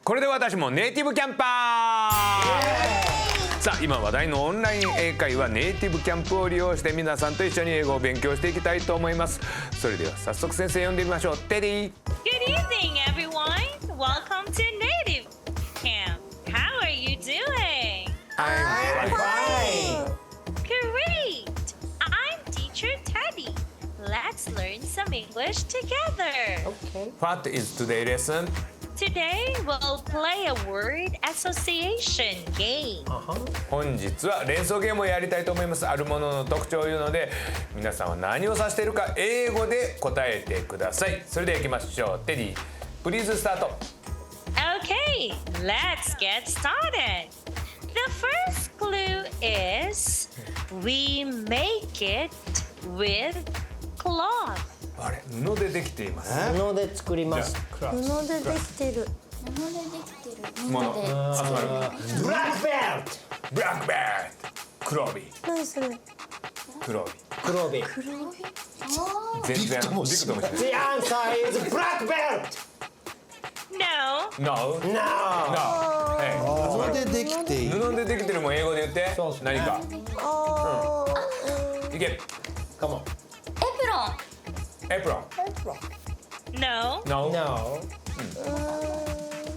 これで私もネイティブキャンパー。さあ今話題のオンライン英会話ネイティブキャンプを利用して皆さんと一緒に英語を勉強していきたいと思います。それでは早速先生呼んでみましょう。テディ。 Good evening, everyone. Welcome to Native Camp. How are you doing? I'm fine. Great. I'm Teacher Teddy. Let's learn some English together. What is today's lesson? Today we'll play a word association game. 本日は連想ゲームをやりたいと思います。あるものの特徴を言うので皆さんは何を指しているか英語で答えてください。それでは行きましょう。テディ、プリーズスタート。 Okay, let's get started. The first clue is we make it with cloth. あれ、布でできています。布で作ります。布でできてる。もの。ブラックベルト。ブラックベルト。黒帯。何それ？黒帯。黒帯。全然。ビクともしない。 The answer is black belt. No. No. No. No. 布でできている。布でできてるもん英語で言って。そうですね何か。いけ。 Come on. エプロン。 No. No. No.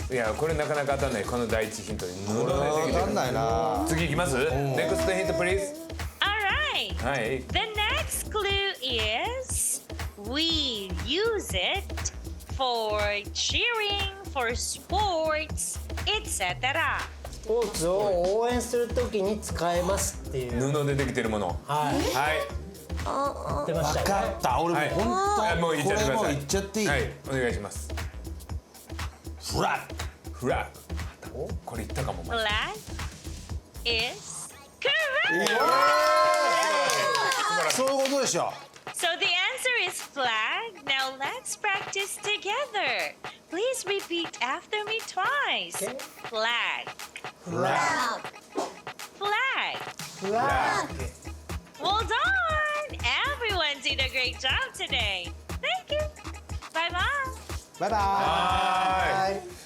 いやこれなかなか当たんない。この第一ヒントで布でできてる。わかんないな。次いきます。Next hint please. All right. はい。 The next clue is we use it for cheering, for sports, etc. スポーツを応援するときに使えますっていう。布でできてるもの。はい。はい。言ってまし分たよね。かった。俺もはい本当。もう言っちゃってください。これもう言っちゃっていい。はい。お願いします。フラッグ。フラッグ。これ言ったかも。 Flag is correct. そういうことでしょ。 So the answer is flag. Now let's practice together. Please repeat after me twice. Okay. Flag. フラッ Flag. フラッグ。 Well done. Everyone did a great job today. Thank you. Bye bye. グ。バイバはイ。